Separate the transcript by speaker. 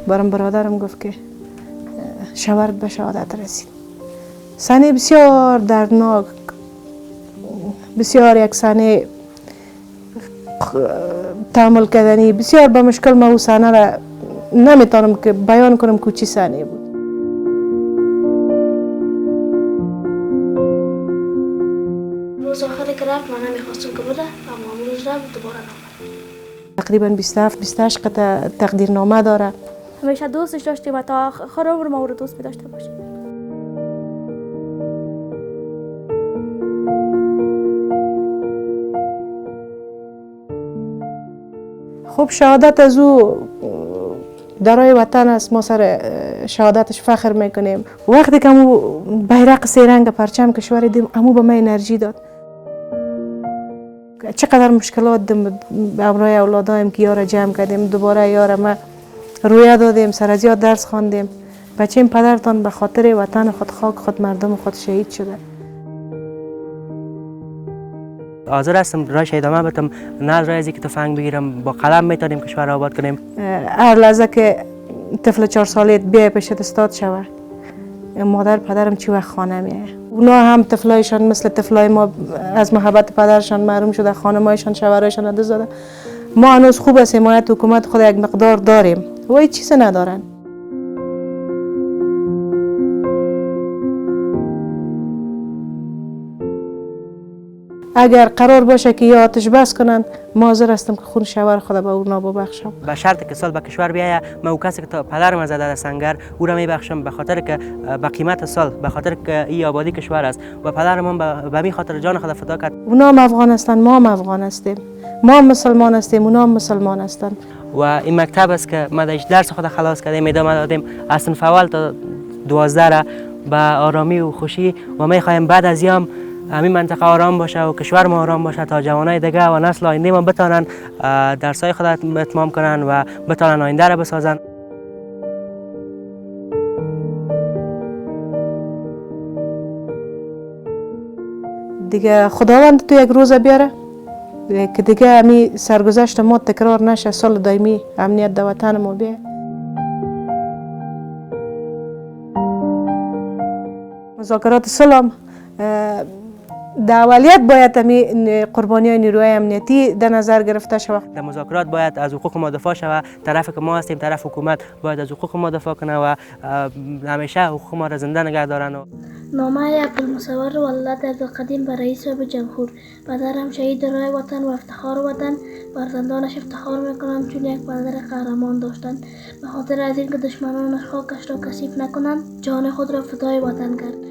Speaker 1: برام برادرم گفت که شوهرت به شهادت رسید. صحنه بسیار دردناک، بسیار یک صحنه تحمل کردنی، بسیار با مشکل ما او صحنه را نمیتونم که بیان کنم که چی صحنه بود.
Speaker 2: روز آخری که رفت من نمیخواستم که بده، اما روز رفت دوباره نامد.
Speaker 1: تقریبا 27-28 قطعه تقدیرنامه داره.
Speaker 3: همیشه دوستش داشتیم و تا آخر عمر ما او رو دوست می داشته باشیم.
Speaker 1: خب شهادت از او درای وطن است، ما سر شهادتش فخر میکنیم. وقتی که امو بیرق سه رنگ پرچم کشور دیم، امو به من انرژی داد. چقدر مشکلات دیم برای اولادایم که یار جمع کردیم، دوباره یار ما رویه دادیم، سر از یاد درس خواندیم. بچه‌م پدرتان به خاطر وطن خود، خاک خود، مردم خود شهید شده.
Speaker 4: حاضر هستم راه ادامه بدم، نه از راه که تفنگ بگیرم، با قلم میتونیم کشور آباد کنیم.
Speaker 1: هر لحظه که طفل 4 ساله بیای پیشت استاد شوه، مادر پدرم چی وقت خانه میه. اونا هم طفلایشان مثل طفلای ما از محبت پدرشان محروم شده، خانمایشان شوهرایشان دست داده. ما هنوز خوب است حمایت حکومت خود یک مقدار داریم و هیچ چیز ندارن. اگر قرار باشه که یا آتش بس کنند، ما حاضر هستم که خون شوهر خود به اونا ببخشم.
Speaker 4: به شرط که سال به کشور بیایه، من او کسی که پدرم زده در سنگر او را میبخشم، به خاطر که به قیمت سال، به خاطر که این آبادی کشور است و پدرم به می خاطر جان خود فدا کرد.
Speaker 1: اونا هم افغان هستند، ما هم افغان هستیم، ما هم مسلمان هستیم، اونا هم مسلمان هستند.
Speaker 4: و این مکتب است که ما درس خود خلاص کردیم، ادامه دادیم از صنف اول تا 12 را به آرامی و خوشی و میخوایم بعد از یام همین منطقه آرام باشه و کشور ما آرام باشه تا جوانای دیگه و نسل آینده ما بتونن درسای خود اتمام کنن و بتونن آینده را بسازن.
Speaker 1: دیگه خداوند تو یک روز بیاره که دیگه همی سرگذشت ما تکرار نشه، سال دائمی امنیت در وطن ما بیه. مذاکرات صلح در اولیت باید همی قربانی های نیروهای امنیتی در نظر گرفته شود.
Speaker 4: در مذاکرات باید از حقوق ما دفاع شود، طرف که ما هستیم، طرف حکومت باید از حقوق ما دفاع کنه و همیشه حقوق ما را زنده نگه دارن.
Speaker 2: نامه عبدالمصور ولایت عبدالقدیم به رئیس و به جمهور. پدرم شهید رای وطن و افتخار وطن، فرزندانش افتخار میکنند چون یک پدر قهرمان داشتند. به خاطر از اینکه دشمنانش خاکش را کثیف نکنند، جان خود را فدای وطن کرد.